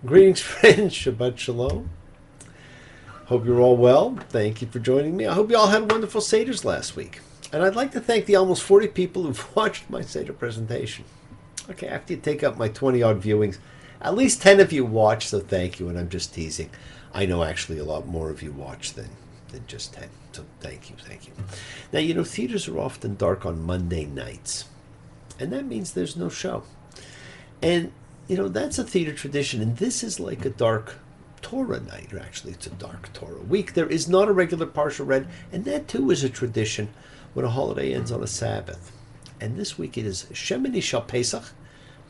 Greetings, friends. Shabbat Shalom. Hope you're all well. Thank you for joining me. I hope you all had wonderful Seder's last week. And I'd like to thank the almost 40 people who've watched my Seder presentation. Okay, after you take up my 20-odd viewings, at least 10 of you watched, so thank you, and I'm just teasing. I know actually a lot more of you watch than just 10, so thank you, thank you. Now, theaters are often dark on Monday nights, and that means there's no show. And that's a theater tradition, and this is like a dark Torah night, or actually it's a dark Torah week. There is not a regular Parsha read, and that too is a tradition when a holiday ends on a Sabbath. And this week it is Shemini Shal Pesach,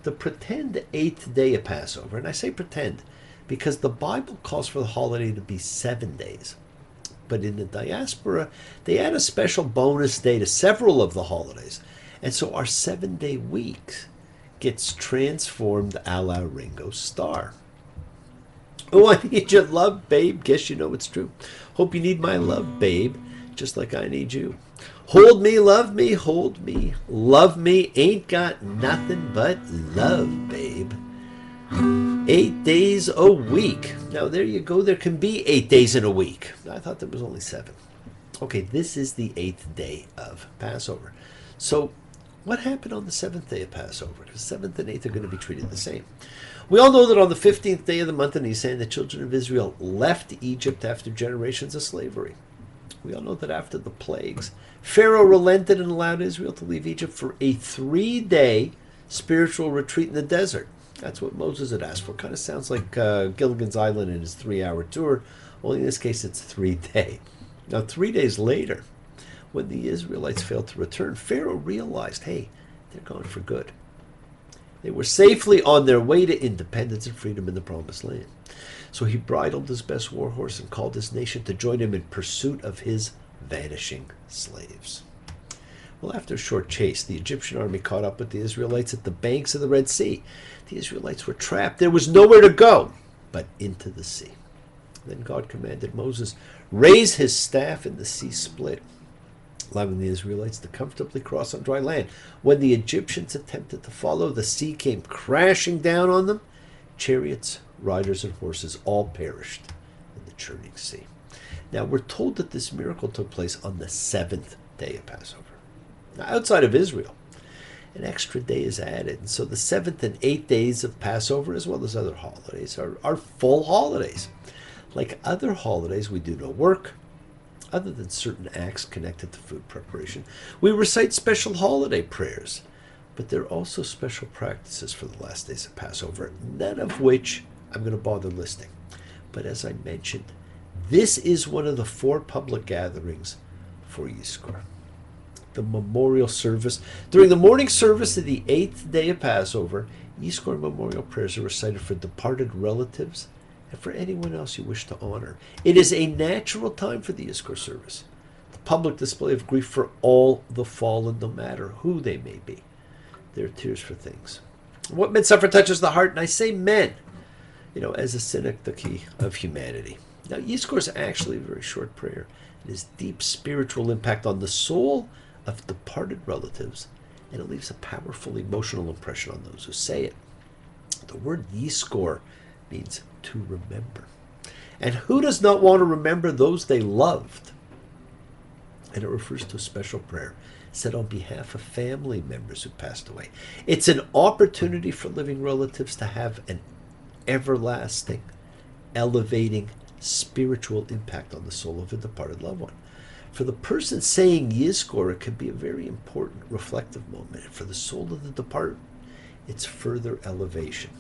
the pretend 8th day of Passover. And I say pretend because the Bible calls for the holiday to be 7 days. But in the diaspora, they add a special bonus day to several of the holidays. And so our 7-day week gets transformed a la Ringo Starr. Oh, I need your love, babe. Guess you know it's true. Hope you need my love, babe, just like I need you. Hold me, hold me, love me. Ain't got nothing but love, babe. 8 days a week. Now, there you go. There can be 8 days in a week. I thought there was only 7. Okay, this is the 8th day of Passover. So, what happened on the 7th day of Passover? Because 7th and 8th are going to be treated the same. We all know that on the 15th day of the month of Nisan, the children of Israel left Egypt after generations of slavery. We all know that after the plagues, Pharaoh relented and allowed Israel to leave Egypt for a 3-day spiritual retreat in the desert. That's what Moses had asked for. Kind of sounds like Gilligan's Island in his 3-hour tour, only in this case it's 3-day. Now, 3 days later, when the Israelites failed to return, Pharaoh realized, hey, they're gone for good. They were safely on their way to independence and freedom in the Promised Land. So he bridled his best war horse and called his nation to join him in pursuit of his vanishing slaves. Well, after a short chase, the Egyptian army caught up with the Israelites at the banks of the Red Sea. The Israelites were trapped. There was nowhere to go but into the sea. Then God commanded Moses, raise his staff, and the sea split, allowing the Israelites to comfortably cross on dry land. When the Egyptians attempted to follow, the sea came crashing down on them. Chariots, riders, and horses all perished in the churning sea. Now, we're told that this miracle took place on the 7th day of Passover. Now, outside of Israel, an extra day is added. And so the 7th and 8th days of Passover, as well as other holidays, are full holidays. Like other holidays, we do no work, other than certain acts connected to food preparation. We recite special holiday prayers, but there are also special practices for the last days of Passover, none of which I'm going to bother listing. But as I mentioned, this is one of the 4 public gatherings for Yizkor. The memorial service. During the morning service of the 8th day of Passover, Yizkor memorial prayers are recited for departed relatives and for anyone else you wish to honor. It is a natural time for the Yizkor service, the public display of grief for all the fallen, no matter who they may be. Their tears for things. What men suffer touches the heart, and I say men, as a synecdoche of humanity. Now, Yizkor is actually a very short prayer. It has deep spiritual impact on the soul of departed relatives, and it leaves a powerful emotional impression on those who say it. The word Yizkor means to remember. And who does not want to remember those they loved? And it refers to a special prayer said on behalf of family members who passed away. It's an opportunity for living relatives to have an everlasting, elevating, spiritual impact on the soul of a departed loved one. For the person saying Yizkor, it can be a very important reflective moment. For the soul of the departed, it's further elevation.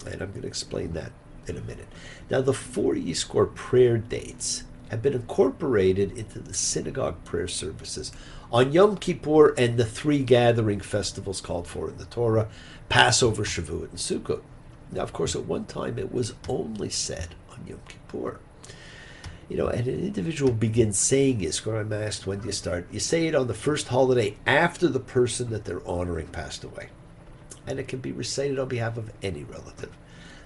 And I'm going to explain that in a minute. Now, the 4 Yizkor prayer dates have been incorporated into the synagogue prayer services on Yom Kippur and the 3 gathering festivals called for in the Torah, Passover, Shavuot, and Sukkot. Now, of course, at one time it was only said on Yom Kippur. And an individual begins saying Yizkor. I'm asked, when do you start? You say it on the first holiday after the person that they're honoring passed away. And it can be recited on behalf of any relative.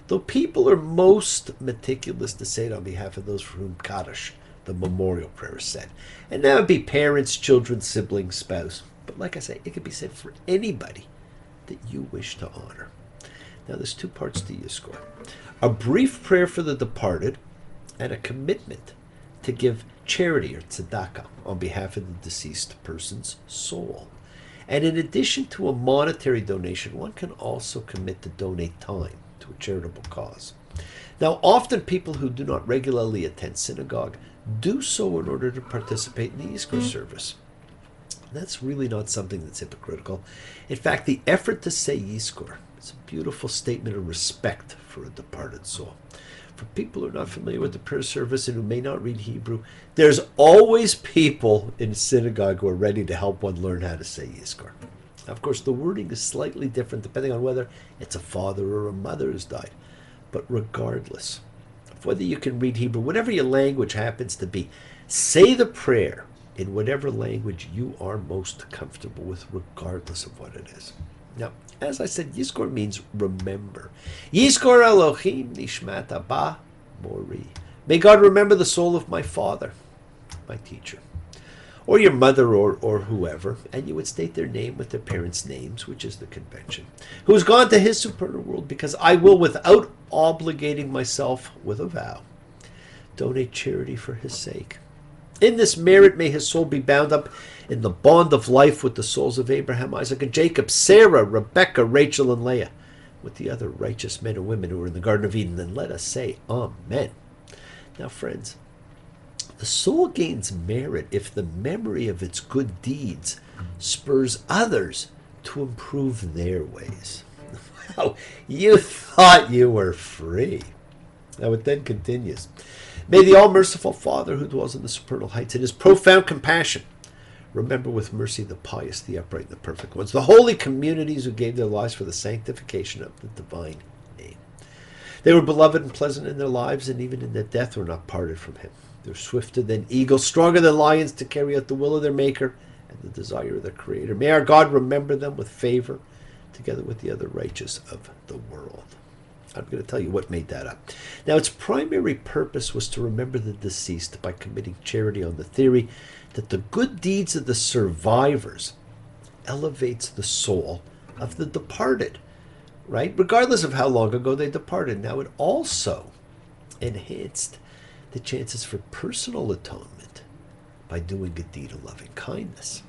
Though people are most meticulous to say it on behalf of those for whom Kaddish, the memorial prayer, is said. And that would be parents, children, siblings, spouse. But like I say, it can be said for anybody that you wish to honor. Now, there's two parts to Yizkor. A brief prayer for the departed and a commitment to give charity or tzedakah on behalf of the deceased person's soul. And in addition to a monetary donation, one can also commit to donate time to a charitable cause. Now, often people who do not regularly attend synagogue do so in order to participate in the Yizkor service. That's really not something that's hypocritical. In fact, the effort to say Yizkor is a beautiful statement of respect for a departed soul. For people who are not familiar with the prayer service and who may not read Hebrew, there's always people in synagogue who are ready to help one learn how to say Yizkor. Now, of course, the wording is slightly different depending on whether it's a father or a mother who's died. But regardless of whether you can read Hebrew, whatever your language happens to be, say the prayer in whatever language you are most comfortable with, regardless of what it is. Now, as I said, Yizkor means remember. Yizkor Elohim nishmat Abba Mori. May God remember the soul of my father, my teacher, or your mother or whoever, and you would state their name with their parents' names, which is the convention, who has gone to his supernal world, because I will, without obligating myself with a vow, donate charity for his sake. In this merit, may his soul be bound up in the bond of life with the souls of Abraham, Isaac, and Jacob, Sarah, Rebekah, Rachel, and Leah, with the other righteous men and women who were in the Garden of Eden. And let us say, Amen. Now, friends, the soul gains merit if the memory of its good deeds spurs others to improve their ways. Wow, you thought you were free. Now, it then continues. May the all-merciful Father who dwells in the supernal heights in his profound compassion remember with mercy the pious, the upright, and the perfect ones, the holy communities who gave their lives for the sanctification of the divine name. They were beloved and pleasant in their lives, and even in their death were not parted from him. They're swifter than eagles, stronger than lions, to carry out the will of their Maker and the desire of their Creator. May our God remember them with favor, together with the other righteous of the world. I'm going to tell you what made that up. Now, its primary purpose was to remember the deceased by committing charity on the theory that the good deeds of the survivors elevates the soul of the departed, right? Regardless of how long ago they departed. Now, it also enhanced the chances for personal atonement by doing a deed of loving kindness.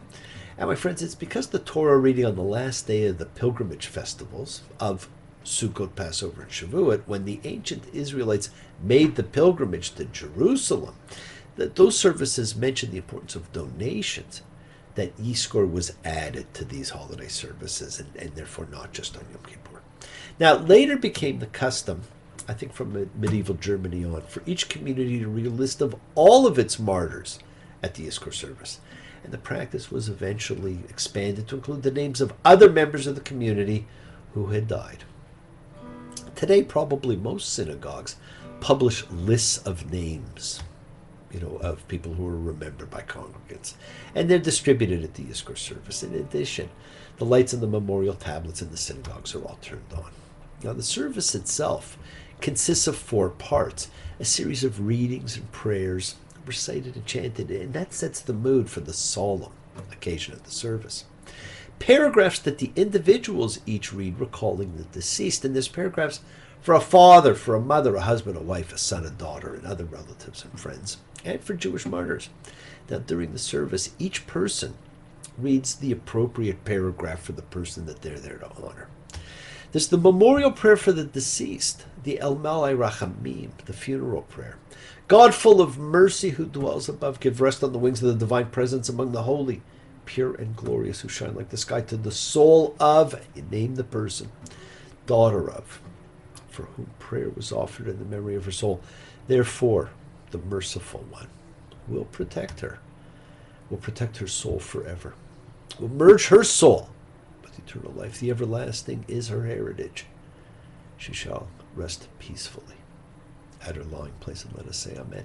And my friends, it's because the Torah reading on the last day of the pilgrimage festivals of Sukkot, Passover, and Shavuot, when the ancient Israelites made the pilgrimage to Jerusalem, that those services mention the importance of donations, that Yizkor was added to these holiday services, and therefore not just on Yom Kippur. Now, it later became the custom, I think from medieval Germany on, for each community to read a list of all of its martyrs at the Yizkor service. And the practice was eventually expanded to include the names of other members of the community who had died. Today, probably most synagogues publish lists of names, of people who are remembered by congregants, and they're distributed at the Yizkor service. In addition, the lights on the memorial tablets in the synagogues are all turned on. Now, the service itself consists of 4 parts, a series of readings and prayers recited and chanted, and that sets the mood for the solemn occasion of the service. Paragraphs that the individuals each read recalling the deceased, and there's paragraphs for a father, for a mother, a husband, a wife, a son, a daughter, and other relatives and friends, and for Jewish martyrs. Now, during the service, each person reads the appropriate paragraph for the person that they're there to honor. There's the memorial prayer for the deceased, the El Malay Rachamim, the funeral prayer. God, full of mercy, who dwells above, give rest on the wings of the divine presence among the holy, pure and glorious, who shine like the sky, to the soul of, name the person, daughter of, for whom prayer was offered in the memory of her soul. Therefore, the merciful one will protect her soul forever, will merge her soul with eternal life. The everlasting is her heritage. She shall rest peacefully at her lying place, and let us say Amen.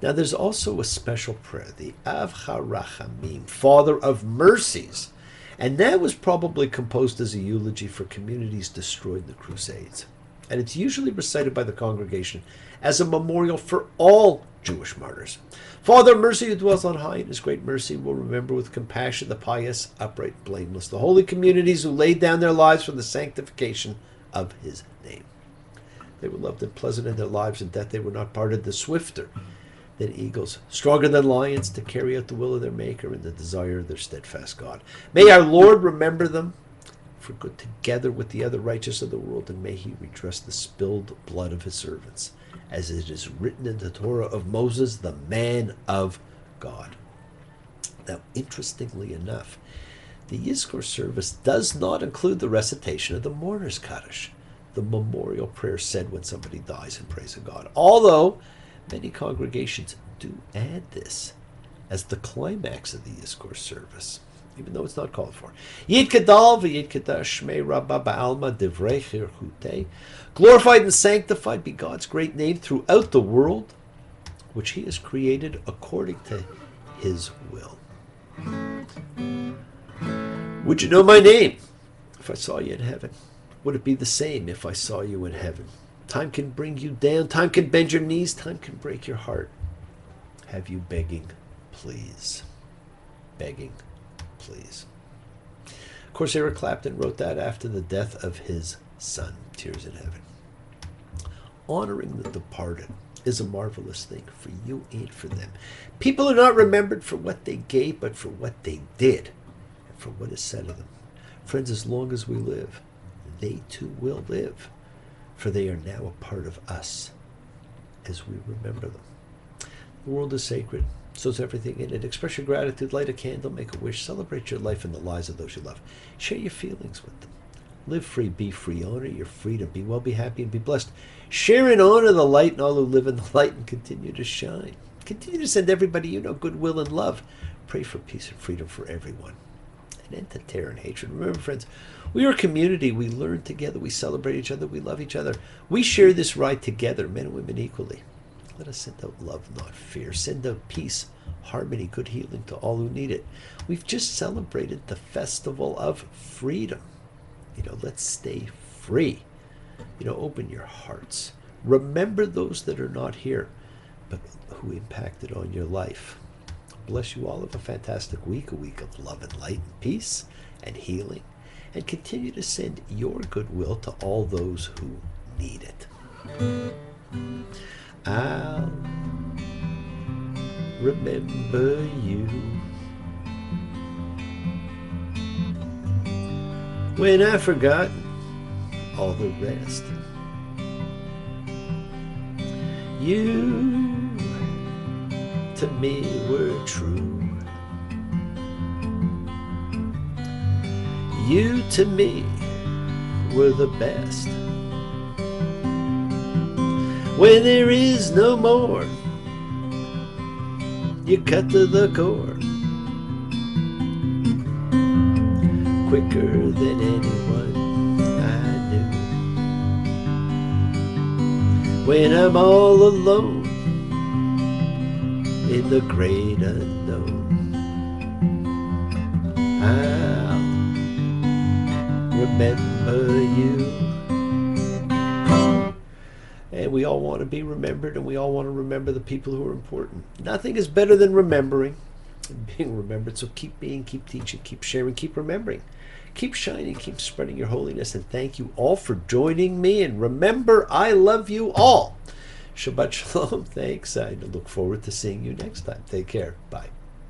Now, there's also a special prayer, the Av HaRachamim, Father of Mercies, and that was probably composed as a eulogy for communities destroyed in the Crusades. And it's usually recited by the congregation as a memorial for all Jewish martyrs. Father of mercy, who dwells on high, in his great mercy will remember with compassion the pious, upright, blameless, the holy communities who laid down their lives for the sanctification of his name. They were loved and pleasant in their lives, and death they were not parted. The swifter than eagles, stronger than lions, to carry out the will of their Maker and the desire of their steadfast God. May our Lord remember them for good together with the other righteous of the world, and may he redress the spilled blood of his servants, as it is written in the Torah of Moses, the man of God. Now, interestingly enough, the Yizkor service does not include the recitation of the mourner's Kaddish, the memorial prayer said when somebody dies in praise of God, although many congregations do add this as the climax of the Yizkor service, even though it's not called for. Yid Kadal v'Yid Kadash Shmei Rabbah Ba'alma Divrei Chirchutei. Glorified and sanctified be God's great name throughout the world, which he has created according to his will. Would you know my name if I saw you in heaven? Would it be the same if I saw you in heaven? Time can bring you down. Time can bend your knees. Time can break your heart. Have you begging, please? Begging, please. Of course, Eric Clapton wrote that after the death of his son, Tears in Heaven. Honoring the departed is a marvelous thing for you and for them. People are not remembered for what they gave, but for what they did and for what is said of them. Friends, as long as we live, they too will live, for they are now a part of us as we remember them. The world is sacred, so is everything in it. Express your gratitude, light a candle, make a wish, celebrate your life and the lives of those you love. Share your feelings with them. Live free, be free, honor your freedom, be well, be happy, and be blessed. Share and honor the light and all who live in the light, and continue to shine. Continue to send everybody you know goodwill and love. Pray for peace and freedom for everyone. An end to terror and hatred. Remember, friends, we are a community. We learn together. We celebrate each other. We love each other. We share this ride together, men and women equally. Let us send out love, not fear. Send out peace, harmony, good healing to all who need it. We've just celebrated the festival of freedom. Let's stay free. Open your hearts. Remember those that are not here, but who impacted on your life. Bless you all. Have a fantastic week, a week of love and light and peace and healing. And continue to send your goodwill to all those who need it. I'll remember you when I've forgotten all the rest. You to me were true. You to me were the best. When there is no more, you cut to the core, quicker than anyone I knew. When I'm all alone in the great unknown, I'll remember you. And we all want to be remembered, and we all want to remember the people who are important. Nothing is better than remembering and being remembered. So keep being, keep teaching, keep sharing, keep remembering. Keep shining, keep spreading your holiness. And thank you all for joining me. And remember, I love you all. Shabbat Shalom. Thanks. I look forward to seeing you next time. Take care. Bye.